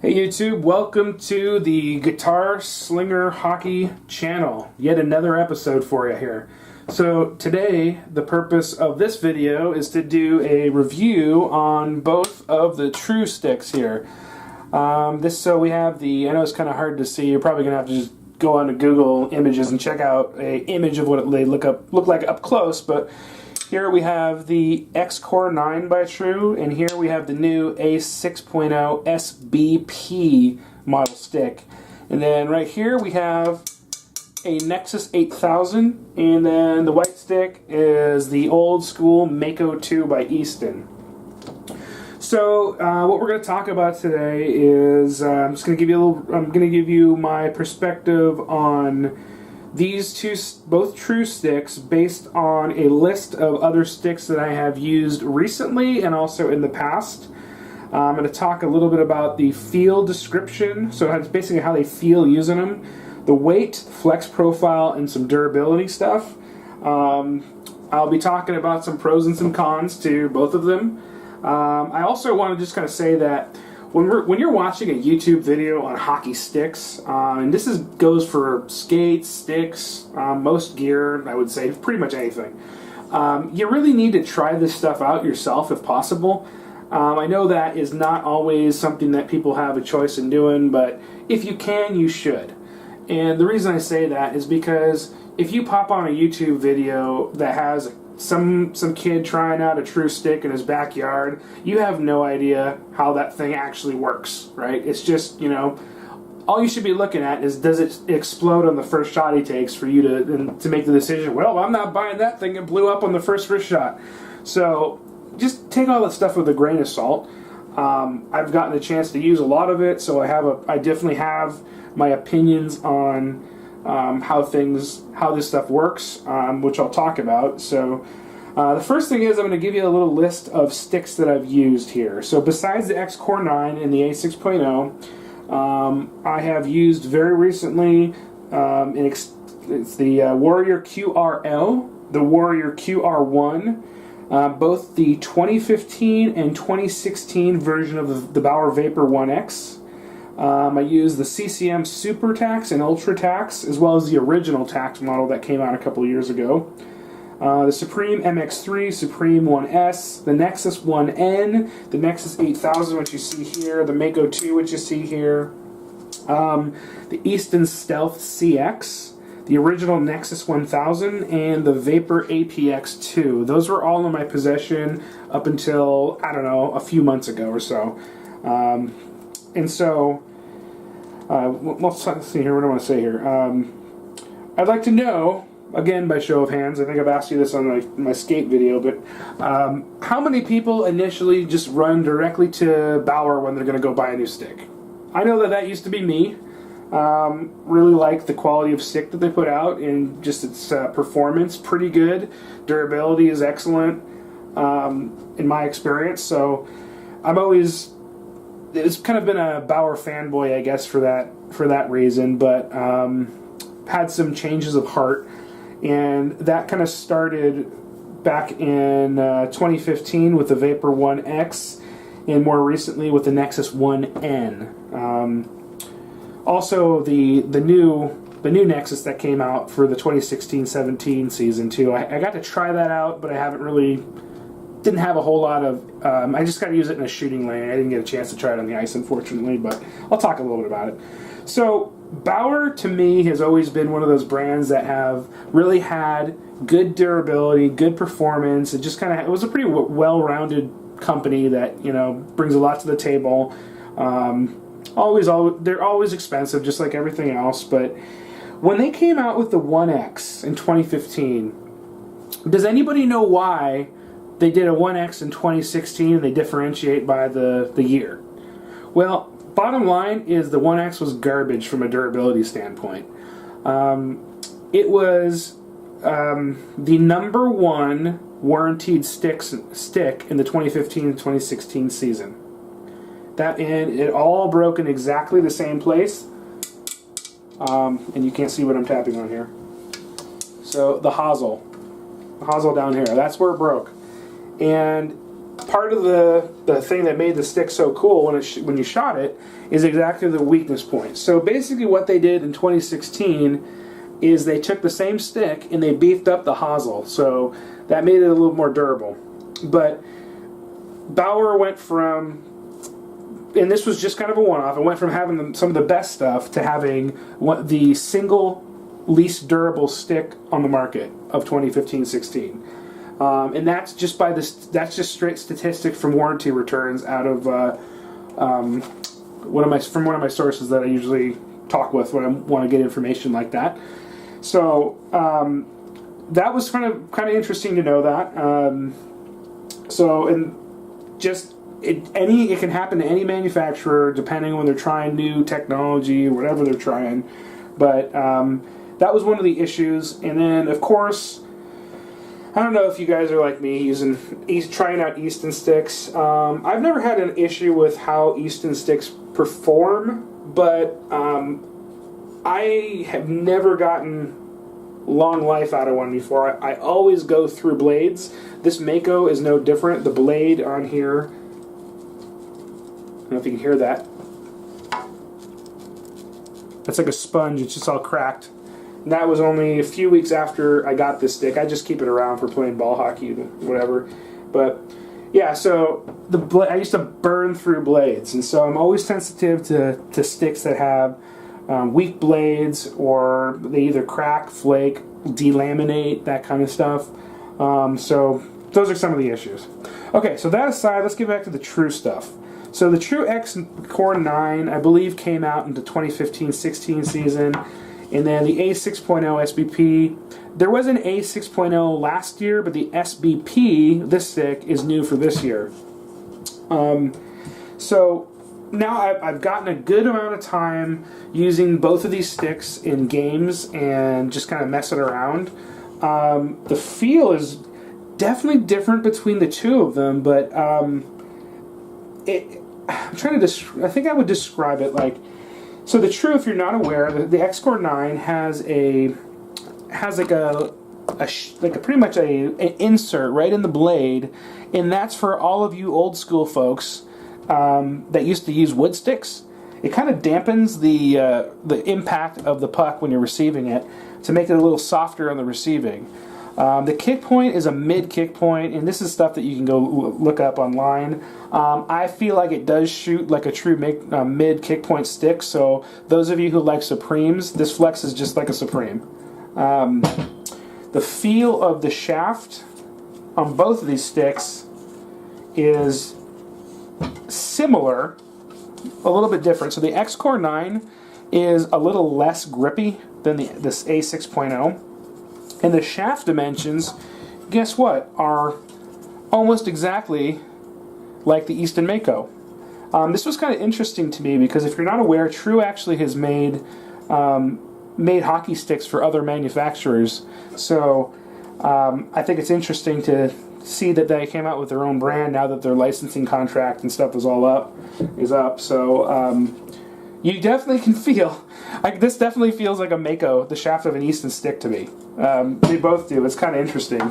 Hey YouTube, welcome to the Guitar Slinger Hockey channel. Yet another episode for you here. So today, the purpose of this video is to do a review on both of the True sticks here. So we have the, I know it's kind of hard to see, you're probably going to have to just go on to Google Images and check out an image of what they look like up close, but here we have the X-Core 9 by True, and here we have the new A6.0 SBP model stick. And then right here we have a Nexus 8000, and then the white stick is the old school Mako 2 by Easton. So what we're going to talk about today is I'm going to give you my perspective on these two, both True sticks, based on a list of other sticks that I have used recently and also in the past. I'm going to talk a little bit about the feel description, so it's basically how they feel using them, the weight, flex profile, and some durability stuff. I'll be talking about some pros and some cons to both of them. I also want to just kind of say that when you're watching a YouTube video on hockey sticks, and this goes for skates, sticks, most gear, I would say, pretty much anything, you really need to try this stuff out yourself if possible. I know that is not always something that people have a choice in doing, but if you can, you should. And the reason I say that is because if you pop on a YouTube video that has some kid trying out a True stick in his backyard, you have no idea how that thing actually works, right? It's just, you know, all you should be looking at is, does it explode on the first shot he takes for you to make the decision, well, I'm not buying that thing, it blew up on the first shot. So just take all that stuff with a grain of salt. I've gotten a chance to use a lot of it, so I definitely have my opinions on how this stuff works, which I'll talk about. So the first thing is I'm going to give you a little list of sticks that I've used here. So besides the X-Core 9 and the A6.0, I have used very recently it's the Warrior QRL, the Warrior QR1, both the 2015 and 2016 version of the Bauer Vapor 1X. I use the CCM Super Tax and Ultra Tax, as well as the original Tax model that came out a couple of years ago. The Supreme MX3, Supreme 1S, the Nexus 1N, the Nexus 8000, which you see here, the Mako 2, which you see here, the Easton Stealth CX, the original Nexus 1000, and the Vapor APX2. Those were all in my possession up until, I don't know, a few months ago or so. And so, let's see here, what do I want to say here? I'd like to know, again by show of hands, I think I've asked you this on my skate video, but how many people initially just run directly to Bauer when they're going to go buy a new stick? I know that used to be me. Really like the quality of stick that they put out and just its performance, pretty good. Durability is excellent in my experience, so it's kind of been a Bauer fanboy, I guess, for that reason, but had some changes of heart, and that kind of started back in 2015 with the Vapor 1X, and more recently with the Nexus 1N. Also, the new Nexus that came out for the 2016-17 season too. I got to try that out, but didn't have a whole lot of, I just got to use it in a shooting lane. I didn't get a chance to try it on the ice, unfortunately, but I'll talk a little bit about it. So, Bauer, to me, has always been one of those brands that have really had good durability, good performance. It just it was a pretty well-rounded company that, you know, brings a lot to the table. They're always expensive, just like everything else, but when they came out with the 1X in 2015, does anybody know why they did a 1X in 2016 and they differentiate by the year? Well, bottom line is the 1X was garbage from a durability standpoint. It was the number one warranted stick in the 2015-2016 season. And it all broke in exactly the same place. And you can't see what I'm tapping on here. So the hosel down here, that's where it broke. And part of the thing that made the stick so cool when you shot it is exactly the weakness point. So basically what they did in 2016 is they took the same stick and they beefed up the hosel. So that made it a little more durable. But Bauer went from, and this was just kind of a one-off, it went from having some of the best stuff to having the single least durable stick on the market of 2015-16. And that's just that's just straight statistic from warranty returns out of one of my sources that I usually talk with when I want to get information like that. So that was kind of interesting to know that. It can happen to any manufacturer depending on when they're trying new technology or whatever they're trying. But that was one of the issues. And then, of course, I don't know if you guys are like me trying out Easton sticks. I've never had an issue with how Easton sticks perform, but I have never gotten long life out of one before. I always go through blades. This Mako is no different. The blade on here, I don't know if you can hear that. That's like a sponge. It's just all cracked. And that was only a few weeks after I got this stick. I just keep it around for playing ball hockey or whatever. But yeah, so I used to burn through blades, and so I'm always sensitive to sticks that have weak blades, or they either crack, flake, delaminate, that kind of stuff. So those are some of the issues. Okay, so that aside, let's get back to the true stuff. So the True X Core 9, I believe, came out in the 2015-16 season. And then the A6.0 SBP. There was an A6.0 last year, but the SBP, this stick, is new for this year. So now I've gotten a good amount of time using both of these sticks in games and just kind of messing around. The feel is definitely different between the two of them, but I'm trying to I think I would describe it like, so the True, if you're not aware, the X-Core 9 has pretty much an insert right in the blade, and that's for all of you old school folks that used to use wood sticks. It kind of dampens the impact of the puck when you're receiving it to make it a little softer on the receiving. The kick point is a mid kick point, and this is stuff that you can go look up online. I feel like it does shoot like a true mid kick point stick, so those of you who like Supremes, this flex is just like a Supreme. The feel of the shaft on both of these sticks is similar, a little bit different. So the X-Core 9 is a little less grippy than this A6.0. And the shaft dimensions, guess what, are almost exactly like the Easton Mako. This was kind of interesting to me because if you're not aware, True actually has made hockey sticks for other manufacturers. So I think it's interesting to see that they came out with their own brand now that their licensing contract and stuff is up. So you definitely can feel, this definitely feels like a Mako, the shaft of an Easton stick to me. They both do. It's kind of interesting.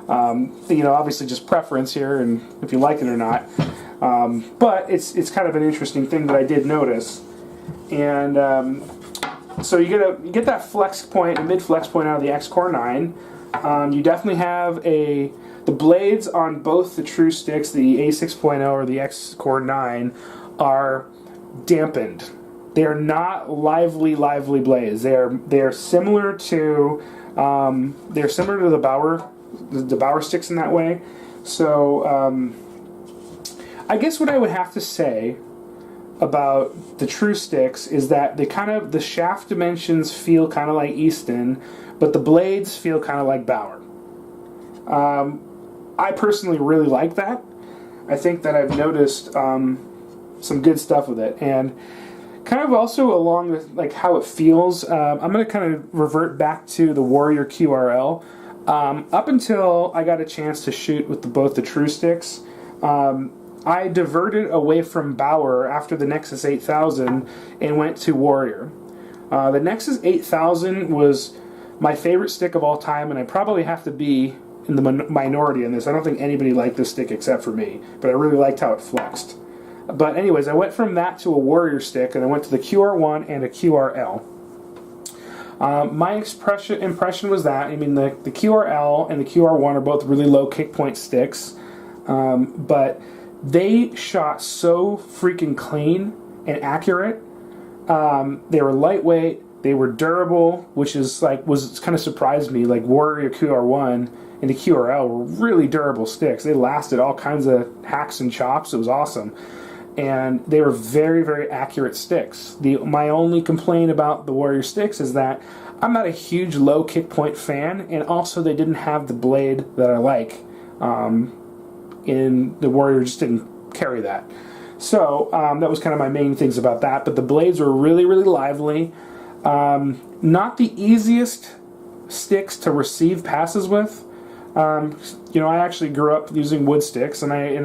Obviously just preference here and if you like it or not. But it's kind of an interesting thing that I did notice. And so you get that flex point, a mid flex point out of the X-Core 9. You definitely have the blades on both the True sticks, the A6.0 or the X-Core 9, are dampened. They are not lively blades. They are similar to the Bauer sticks in that way. So I guess what I would have to say about the True sticks is that the shaft dimensions feel kind of like Easton, but the blades feel kind of like Bauer. I personally really like that. I think that I've noticed some good stuff with it, and kind of also along with like how it feels. I'm going to kind of revert back to the Warrior QRL. Up until I got a chance to shoot with both the True sticks, I diverted away from Bauer after the Nexus 8000 and went to Warrior. The Nexus 8000 was my favorite stick of all time, and I probably have to be in the minority in this. I don't think anybody liked this stick except for me, but I really liked how it flexed. But anyways, I went from that to a Warrior stick, and I went to the QR1 and a QRL. My impression was that, I mean, the QRL and the QR1 are both really low kick point sticks, but they shot so freaking clean and accurate. They were lightweight, they were durable, which is was kind of surprised me. Like Warrior QR1 and the QRL were really durable sticks. They lasted all kinds of hacks and chops. It was awesome. And they were very, very accurate sticks. My only complaint about the Warrior sticks is that I'm not a huge low kick point fan, and also they didn't have the blade that I like. In the Warrior just didn't carry that. So that was kind of my main things about that. But the blades were really, really lively. Not the easiest sticks to receive passes with. I actually grew up using wood sticks, and I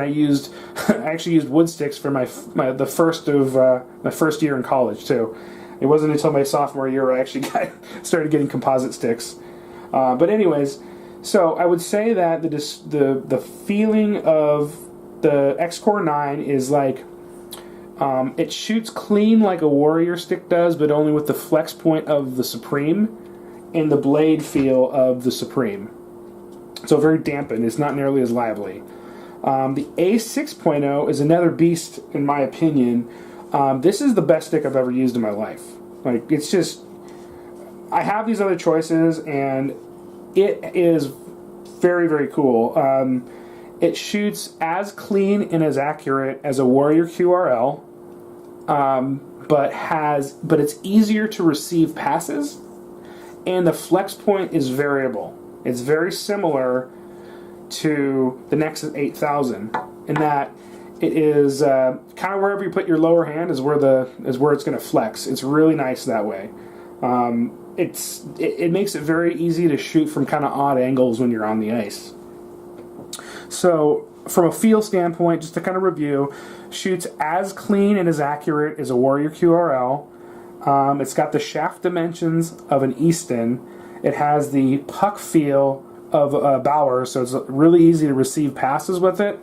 actually used wood sticks for my first year in college too. It wasn't until my sophomore year I actually started getting composite sticks. But anyways, so I would say that the feeling of the X-Core 9 is like it shoots clean like a Warrior stick does, but only with the flex point of the Supreme and the blade feel of the Supreme. So very dampened. It's not nearly as lively. The A6.0 is another beast, in my opinion. This is the best stick I've ever used in my life. Like, it's just... I have these other choices, and it is very, very cool. It shoots as clean and as accurate as a Warrior QRL, but it's easier to receive passes, and the flex point is variable. It's very similar to the Nexus 8000 in that it is kind of wherever you put your lower hand is where it's going to flex. It's really nice that way. It makes it very easy to shoot from kind of odd angles when you're on the ice. So from a feel standpoint, just to kind of review, shoots as clean and as accurate as a Warrior QRL. It's got the shaft dimensions of an Easton. It has the puck feel of a Bauer, so it's really easy to receive passes with it.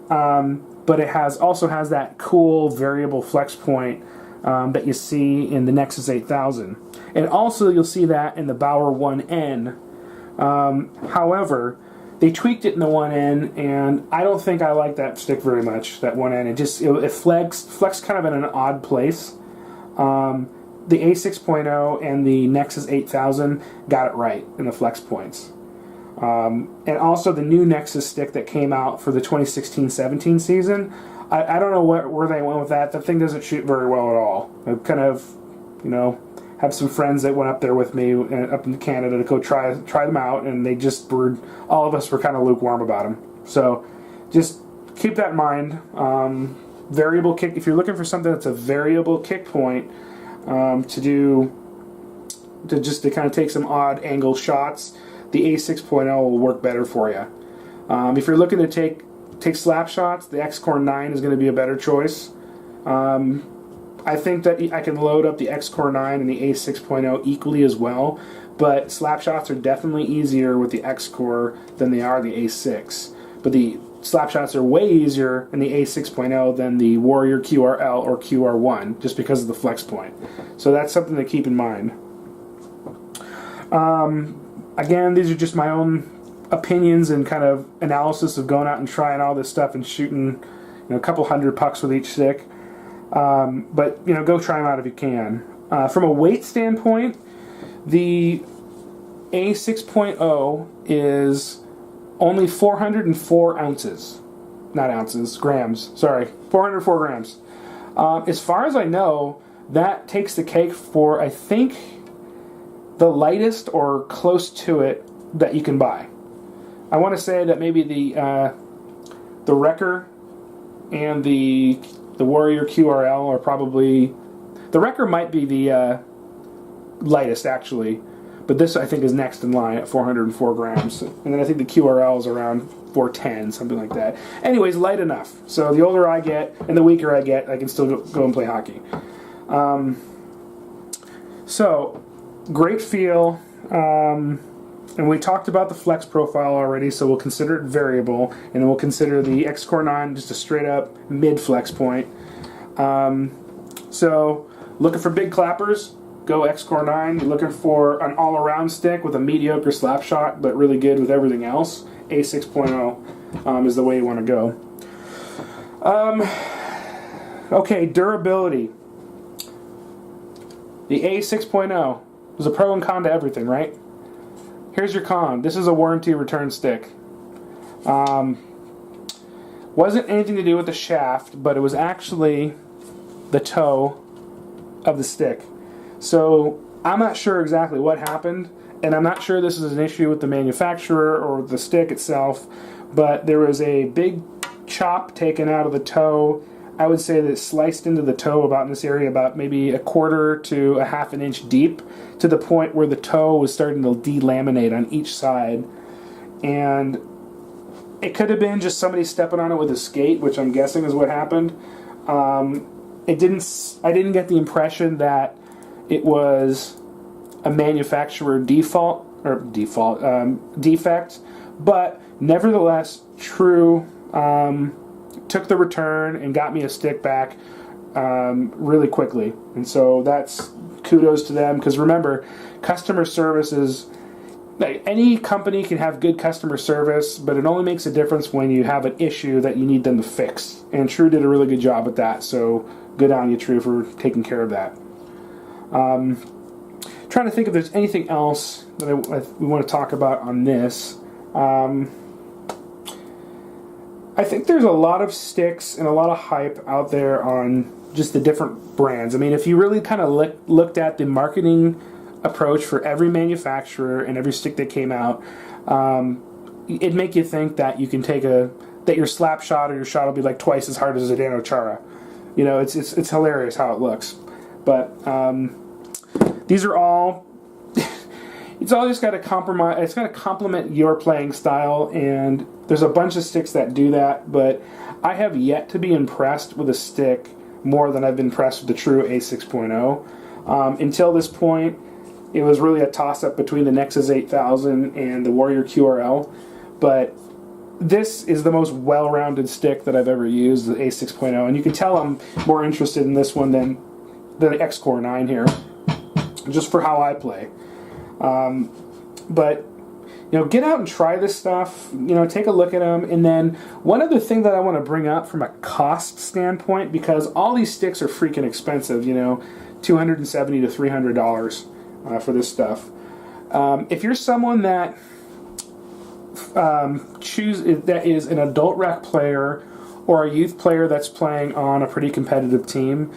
But it also has that cool variable flex point that you see in the Nexus 8000. And also you'll see that in the Bauer 1N. However, they tweaked it in the 1N, and I don't think I like that stick very much, that 1N. It flexed kind of in an odd place. The A6.0 and the Nexus 8000 got it right in the flex points. And also the new Nexus stick that came out for the 2016-17 season, I don't know where they went with that. That thing doesn't shoot very well at all. I kind of, have some friends that went up there with me up in Canada to go try them out, and they just all of us were kind of lukewarm about them. So just keep that in mind. Variable kick, if you're looking for something that's a variable kick point, to kind of take some odd angle shots, the A6.0 will work better for you. If you're looking to take slap shots, the X-Core 9 is going to be a better choice. I think that I can load up the X-Core 9 and the A6.0 equally as well, but slap shots are definitely easier with the X-Core than they are the A6. But the slap shots are way easier in the A6.0 than the Warrior QRL or QR1, just because of the flex point. So that's something to keep in mind. Again, these are just my own opinions and kind of analysis of going out and trying all this stuff and shooting a couple hundred pucks with each stick. But go try them out if you can. From a weight standpoint, the A6.0 is only 404 ounces. Not ounces, grams. Sorry, 404 grams. As far as I know, that takes the cake for, I think, the lightest or close to it that you can buy. I want to say that maybe the Wrecker and the Warrior QRL are probably... The Wrecker might be the lightest, actually. But this, I think, is next in line at 404 grams. And then I think the QRL is around 410, something like that. Anyways, light enough. So the older I get and the weaker I get, I can still go and play hockey. So, great feel. And we talked about the flex profile already, so we'll consider it variable, and then we'll consider the X-Core 9 just a straight up mid flex point. So looking for big clappers, go X-Core 9. You're looking for an all-around stick with a mediocre slap shot, but really good with everything else, A6.0 is the way you want to go. Okay, durability. The A6.0 is a pro and con to everything, right? Here's your con. This is a warranty return stick. Wasn't anything to do with the shaft, but it was actually the toe of the stick. So I'm not sure exactly what happened, and I'm not sure this is an issue with the manufacturer or the stick itself, but there was a big chop taken out of the toe. I would say that it sliced into the toe about in this area about maybe 1/4 to a 1/2 inch deep, to the point where the toe was starting to delaminate on each side. And it could have been just somebody stepping on it with a skate, which I'm guessing is what happened. I didn't get the impression that it was a manufacturer defect, but nevertheless, True took the return and got me a stick back really quickly. And so that's kudos to them, because remember, customer service is, like, any company can have good customer service, but it only makes a difference when you have an issue that you need them to fix. And True did a really good job at that, so good on you, True, for taking care of that. Trying to think if there's anything else that we want to talk about on this. I think there's a lot of sticks and a lot of hype out there on just the different brands. I mean, if you really kind of looked at the marketing approach for every manufacturer and every stick that came out, it'd make you think that you can take that your slap shot or your shot will be like twice as hard as a Dano Chara. You know, it's hilarious how it looks. But these are all. It's all just got to compromise. It's got to complement your playing style, and there's a bunch of sticks that do that. But I have yet to be impressed with a stick more than I've been impressed with the True A6.0. Until this point, it was really a toss-up between the Nexus 8000 and the Warrior QRL. But this is the most well-rounded stick that I've ever used, the A6.0, and you can tell I'm more interested in this one than the X-Core 9 here, just for how I play. But, you know, get out and try this stuff, you know, take a look at them. And then one other thing that I want to bring up from a cost standpoint, because all these sticks are freaking expensive, you know, $270 to $300 for this stuff. If you're someone that that is an adult rec player or a youth player that's playing on a pretty competitive team,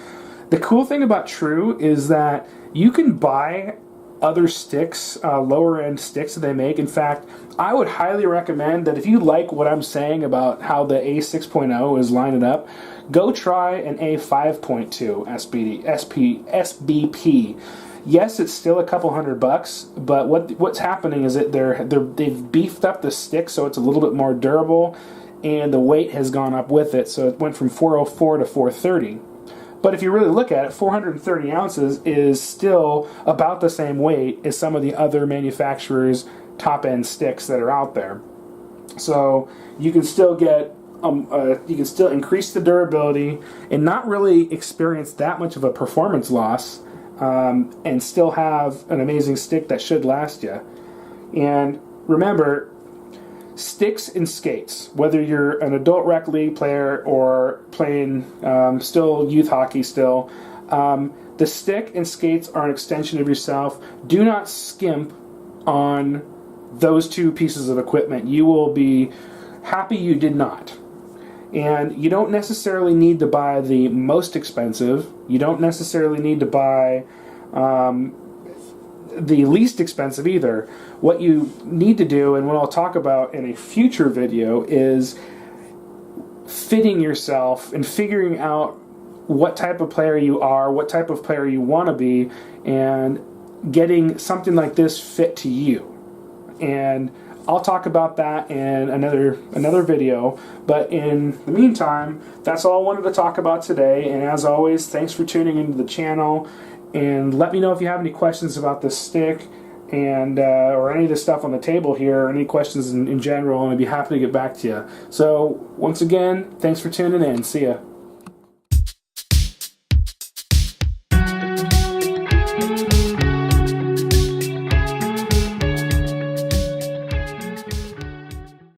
the cool thing about True is that you can buy other sticks, lower end sticks that they make. In fact, I would highly recommend that if you like what I'm saying about how the A6.0 is lining up, go try an A5.2 SBP. Yes, it's still a couple $100, but what's happening is that they've beefed up the stick so it's a little bit more durable, and the weight has gone up with it, so it went from 404 to 430. But if you really look at it, 430 ounces is still about the same weight as some of the other manufacturers' top-end sticks that are out there. So you can still get, you can still increase the durability and not really experience that much of a performance loss, and still have an amazing stick that should last you. And remember, sticks and skates, whether you're an adult rec league player or playing still youth hockey still, the stick and skates are an extension of yourself. Do not skimp on those two pieces of equipment. You will be happy you did not. And you don't necessarily need to buy the most expensive. You don't necessarily need to buy the least expensive either. What you need to do, and what I'll talk about in a future video, is fitting yourself and figuring out what type of player you are, what type of player you want to be, and getting something like this fit to you. And I'll talk about that in another video. But in the meantime, that's all I wanted to talk about today. And as always, thanks for tuning into the channel. And let me know if you have any questions about this stick. and or any of the stuff on the table here, any questions in general, and I'd be happy to get back to you. So once again, thanks for tuning in. See ya.